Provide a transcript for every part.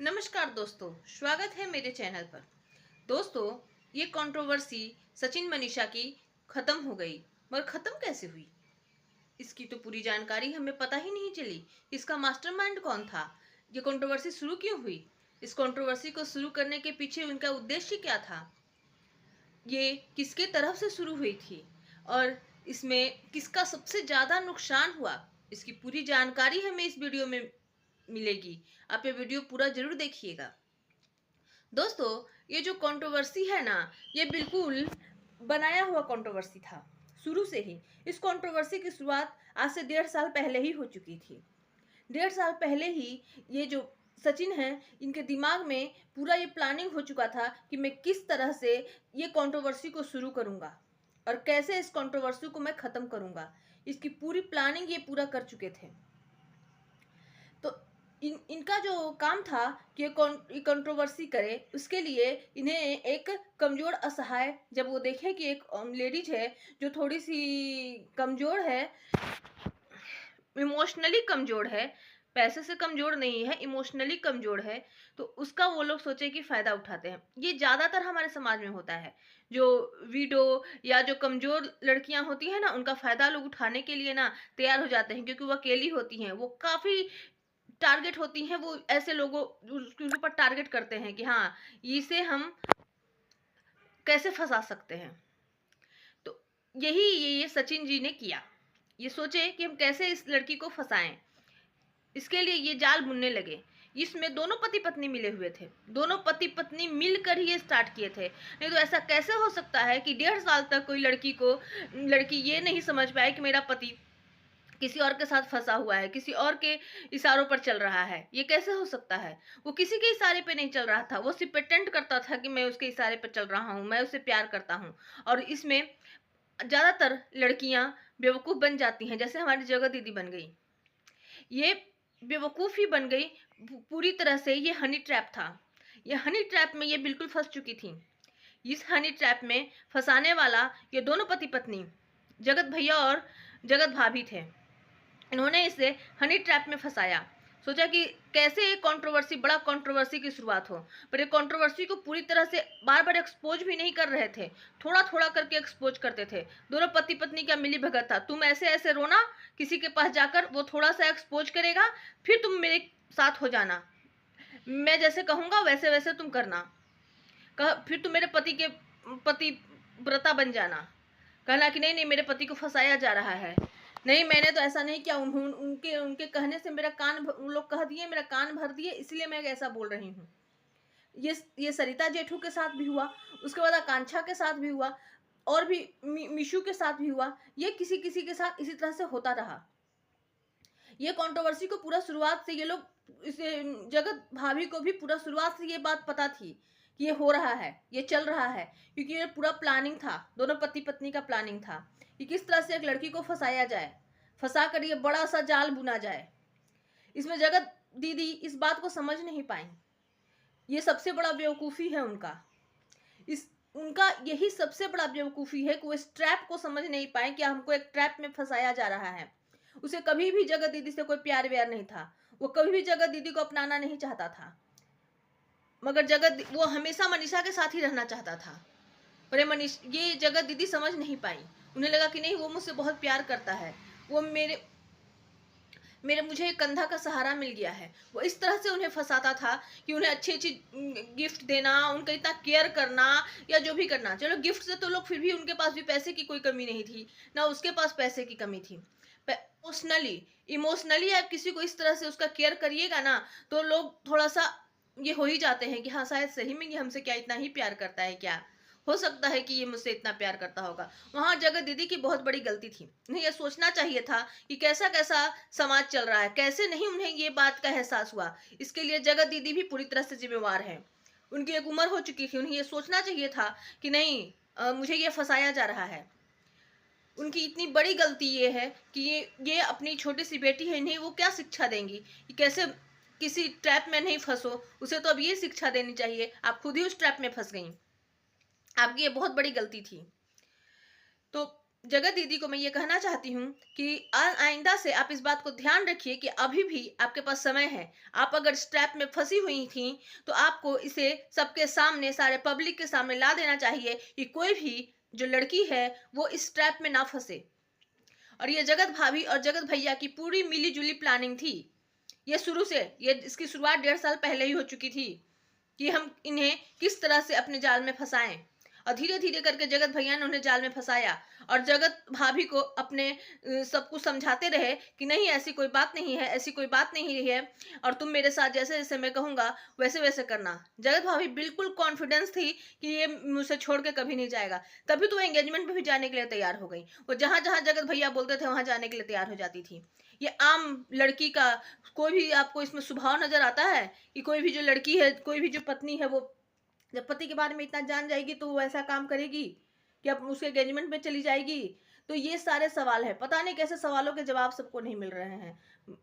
नमस्कार दोस्तों, स्वागत है मेरे चैनल पर। दोस्तों, ये कंट्रोवर्सी सचिन मनीषा की खत्म हो गई, मगर खत्म कैसे हुई इसकी तो पूरी जानकारी हमें पता ही नहीं चली। इसका मास्टरमाइंड कौन था? ये कंट्रोवर्सी शुरू क्यों हुई? इस कंट्रोवर्सी को शुरू करने के पीछे उनका उद्देश्य क्या था? ये किसके तरफ से शुरू हुई थी और इसमें किसका सबसे ज्यादा नुकसान हुआ? इसकी पूरी जानकारी हमें इस वीडियो में मिलेगी। आप ये वीडियो पूरा जरूर देखिएगा। दोस्तों, ये जो कंट्रोवर्सी है ना, ये बिल्कुल बनाया हुआ कंट्रोवर्सी था शुरू से ही। इस कंट्रोवर्सी की शुरुआत आज से 1.5 साल पहले ही हो चुकी थी। 1.5 साल पहले ही ये जो सचिन हैं, इनके दिमाग में पूरा ये प्लानिंग हो चुका था कि मैं किस तरह से ये कंट्रोवर्सी को शुरू करूंगा और कैसे इस कंट्रोवर्सी को मैं खत्म करूंगा। इसकी पूरी प्लानिंग ये पूरा कर चुके थे। तो इनका जो काम था कि ये कंट्रोवर्सी करे, उसके लिए इन्हें एक कमजोर असहाय, जब वो देखे कि एक लेडीज है जो थोड़ी सी कमजोर है, इमोशनली कमजोर है, पैसे से कमजोर नहीं है, इमोशनली कमजोर है, तो उसका वो लोग सोचे कि फायदा उठाते हैं। ये ज्यादातर हमारे समाज में होता है। जो विडो या जो कमजोर लड़कियां होती हैं ना, उनका फायदा लोग उठाने के लिए ना तैयार हो जाते हैं, क्योंकि वो अकेली होती हैं, वो काफी टारगेट होती हैं। वो ऐसे लोगों उसके ऊपर टारगेट करते हैं कि हाँ, इसे हम कैसे फंसा सकते हैं। तो यही ये सचिन जी ने किया। ये सोचे कि हम कैसे इस लड़की को फंसाएं। इसके लिए ये जाल बुनने लगे। इसमें दोनों पति पत्नी मिले हुए थे, दोनों पति पत्नी मिलकर ही ये स्टार्ट किए थे। नहीं तो ऐसा कैसे हो सकता है कि 1.5 साल तक कोई लड़की ये नहीं समझ पाए कि मेरा पति किसी और के साथ फंसा हुआ है, किसी और के इशारों पर चल रहा है। ये कैसे हो सकता है? वो किसी के इशारे पे नहीं चल रहा था, वो सिर्फ प्रिटेंड करता था कि मैं उसके इशारे पर चल रहा हूँ, मैं उसे प्यार करता हूँ। और इसमें ज्यादातर लड़कियां बेवकूफ बन जाती हैं, जैसे हमारी जगह दीदी बन गई। ये बेवकूफ़ी बन गई पूरी तरह से। ये हनी ट्रैप था। ये हनी ट्रैप में ये बिल्कुल फंस चुकी थी। इस हनी ट्रैप में फंसाने वाला ये दोनों पति पत्नी, जगत भैया और जगत भाभी थे। इन्होंने इसे हनी ट्रैप में फंसाया। सोचा कि कैसे एक कंट्रोवर्सी, बड़ा कंट्रोवर्सी की शुरुआत हो, पर ये कंट्रोवर्सी को पूरी तरह से बार बार एक्सपोज भी नहीं कर रहे थे, थोड़ा थोड़ा करके एक्सपोज करते थे। दोनों पति पत्नी का मिली भगत था। तुम ऐसे ऐसे रोना किसी के पास जाकर, वो थोड़ा सा एक्सपोज करेगा, फिर तुम मेरे साथ हो जाना, मैं जैसे कहूंगा वैसे वैसे तुम करना, फिर तुम मेरे पति व्रता बन जाना। कहना कि नहीं नहीं, मेरे पति को फंसाया जा रहा है, नहीं मैंने तो ऐसा नहीं किया, उनके उनके कहने से मेरा उन लोग कह दिए, मेरा कान भर दिए, इसलिए मैं ऐसा बोल रही हूँ। ये सरिता जेठू के साथ भी हुआ, उसके बाद आकांक्षा के साथ भी हुआ, और भी मिशु के साथ भी हुआ। ये किसी किसी के साथ इसी तरह से होता रहा। ये कंट्रोवर्सी को पूरा शुरुआत से ये लोग, इसे जगत भाभी को भी पूरा शुरुआत से ये बात पता थी कि ये हो रहा है, ये चल रहा है, क्योंकि ये पूरा प्लानिंग था, दोनों पति पत्नी का प्लानिंग था कि किस तरह से एक लड़की को फंसाया जाए, फंसा कर ये बड़ा सा जाल बुना जाए। इसमें जगत दीदी इस बात को समझ नहीं पाई। ये सबसे बड़ा बेवकूफ़ी है उनका। उनका यही सबसे बड़ा बेवकूफ़ी है कि वो इस ट्रैप को समझ नहीं पाए कि हमको एक ट्रैप में फंसाया जा रहा है। उसे कभी भी जगत दीदी से कोई प्यार व्यार नहीं था, वो कभी भी जगत दीदी को अपनाना नहीं चाहता था, मगर वो हमेशा मनीषा के साथ ही रहना चाहता था। पर ये जगत दीदी समझ नहीं पाई। उन्हें लगा कि नहीं, वो मुझसे बहुत प्यार करता है, वो मेरे मेरे मुझे एक कंधा का सहारा मिल गया है। वो इस तरह से उन्हें फंसाता था कि उन्हें अच्छी अच्छी गिफ्ट देना, उनका इतना केयर करना, या जो भी करना। चलो गिफ्ट से तो लोग, फिर भी उनके पास भी पैसे की कोई कमी नहीं थी, ना उसके पास पैसे की कमी थी। इमोशनली आप किसी को इस तरह से उसका केयर करिएगा ना, तो लोग थोड़ा सा ये हो ही जाते हैं कि हाँ, शायद सही में ये हमसे क्या इतना ही प्यार करता है, क्या हो सकता है कि ये मुझसे इतना प्यार करता होगा। वहां जगत दीदी की बहुत बड़ी गलती थी। उन्हें यह सोचना चाहिए था कि कैसा कैसा समाज चल रहा है, कैसे नहीं उन्हें ये बात का एहसास हुआ। इसके लिए जगत दीदी भी पूरी तरह से जिम्मेवार है। उनकी एक उम्र हो चुकी थी, उन्हें यह सोचना चाहिए था कि नहीं, मुझे ये फंसाया जा रहा है। उनकी इतनी बड़ी गलती ये है कि ये अपनी छोटी सी बेटी है, इन्हें वो क्या शिक्षा देंगी कि कैसे किसी ट्रैप में नहीं फंसो। उसे तो अब ये शिक्षा देनी चाहिए, आप खुद ही उस ट्रैप में फंस गई, आपकी ये बहुत बड़ी गलती थी। तो जगत दीदी को मैं ये कहना चाहती हूँ कि आइंदा से आप इस बात को ध्यान रखिए कि अभी भी आपके पास समय है। आप अगर इस ट्रैप में फंसी हुई थी तो आपको इसे सबके सामने, सारे पब्लिक के सामने ला देना चाहिए कि कोई भी जो लड़की है वो इस ट्रैप में ना फंसे। और ये जगत भाभी और जगत भैया की पूरी मिली जुली प्लानिंग थी। ये शुरू से, ये इसकी शुरुआत 1.5 साल पहले ही हो चुकी थी कि हम इन्हें किस तरह से अपने जाल में फंसाएं। और धीरे धीरे करके जगत भैया ने उन्हें जाल में फंसाया और जगत भाभी को अपने सब कुछ समझाते रहे कि नहीं, ऐसी कोई बात नहीं है, ऐसी कोई बात नहीं है, और तुम मेरे साथ जैसे जैसे मैं कहूँगा वैसे वैसे करना। जगत भाभी बिल्कुल कॉन्फिडेंस थी कि ये मुझसे छोड़ के कभी नहीं जाएगा, तभी तो वो एंगेजमेंट में भी जाने के लिए तैयार हो गई। वो जहां जहां जगत भैया बोलते थे वहां जाने के लिए तैयार हो जाती थी। ये आम लड़की का कोई भी आपको इसमें स्वभाव नजर आता है कि कोई भी जो लड़की है, कोई भी जो पत्नी है, वो जब पति के बारे में इतना जान जाएगी तो वो ऐसा काम करेगी कि अब उसके एंगेजमेंट में चली जाएगी? तो ये सारे सवाल है, पता नहीं कैसे सवालों के जवाब सबको नहीं मिल रहे हैं।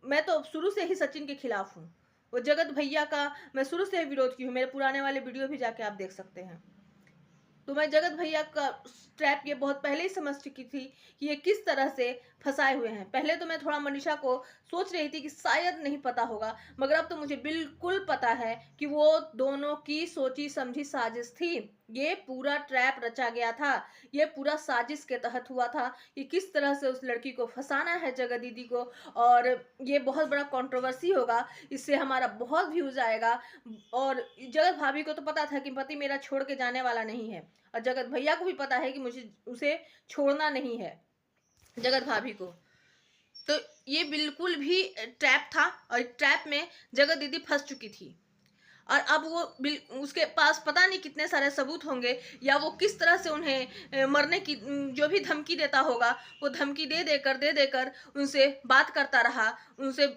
मैं तो शुरू से ही सचिन के खिलाफ हूँ। वो जगत भैया का मैं शुरू से विरोध की हूँ। मेरे पुराने वाले वीडियो भी जाके आप देख सकते हैं। तो मैं जगत भैया का ट्रैप ये बहुत पहले ही समझ चुकी थी कि ये किस तरह से फंसाए हुए हैं। पहले तो मैं थोड़ा मनीषा को सोच रही थी कि शायद नहीं पता होगा, मगर अब तो मुझे बिल्कुल पता है कि वो दोनों की सोची समझी साजिश थी। ये पूरा ट्रैप रचा गया था, ये पूरा साजिश के तहत हुआ था कि किस तरह से उस लड़की को फंसाना है, जगत दीदी को। और ये बहुत बड़ा कंट्रोवर्सी होगा, इससे हमारा बहुत व्यूज आएगा। और जगत भाभी को तो पता था कि पति मेरा छोड़ के जाने वाला नहीं है, और जगत भैया को भी पता है कि मुझे उसे छोड़ना नहीं है, जगत भाभी को। तो ये बिल्कुल भी ट्रैप था, और ट्रैप में जगत दीदी फंस चुकी थी। और अब वो उसके पास पता नहीं कितने सारे सबूत होंगे, या वो किस तरह से उन्हें मरने की जो भी धमकी देता होगा, वो धमकी दे देकर उनसे बात करता रहा, उनसे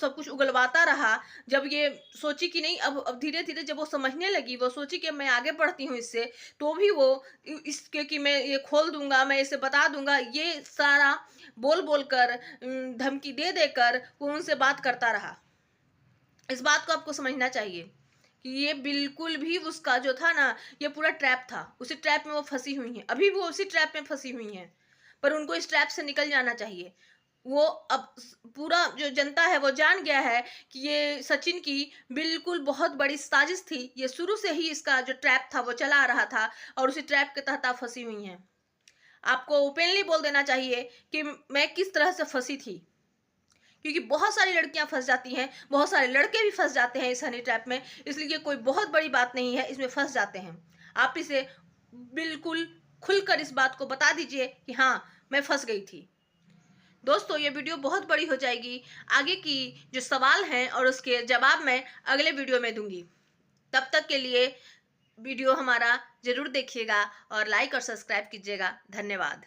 सब कुछ उगलवाता रहा। जब ये सोची कि नहीं, अब धीरे धीरे जब वो समझने लगी, वो सोची कि मैं आगे बढ़ती हूँ इससे, तो भी वो इसके कि मैं ये खोल दूंगा, मैं इसे बता दूंगा, ये सारा बोल बोल कर, धमकी दे देकर वो उनसे बात करता रहा। इस बात को आपको समझना चाहिए कि ये बिल्कुल भी उसका जो था ना, ये पूरा ट्रैप था। उसी ट्रैप में वो फंसी हुई हैं, अभी वो उसी ट्रैप में फंसी हुई हैं। पर उनको इस ट्रैप से निकल जाना चाहिए। वो अब पूरा जो जनता है वो जान गया है कि ये सचिन की बिल्कुल बहुत बड़ी साजिश थी। ये शुरू से ही इसका जो ट्रैप था वो चला आ रहा था, और उसी ट्रैप के तहत आप फंसी हुई हैं। आपको ओपनली बोल देना चाहिए कि मैं किस तरह से फंसी थी, क्योंकि बहुत सारी लड़कियां फंस जाती हैं, बहुत सारे लड़के भी फंस जाते हैं इस हनी ट्रैप में। इसलिए कोई बहुत बड़ी बात नहीं है, इसमें फंस जाते हैं। आप इसे बिल्कुल खुलकर इस बात को बता दीजिए कि हाँ, मैं फंस गई थी। दोस्तों, ये वीडियो बहुत बड़ी हो जाएगी। आगे की जो सवाल हैं और उसके जवाब मैं अगले वीडियो में दूंगी। तब तक के लिए वीडियो हमारा जरूर देखिएगा और लाइक और सब्सक्राइब कीजिएगा। धन्यवाद।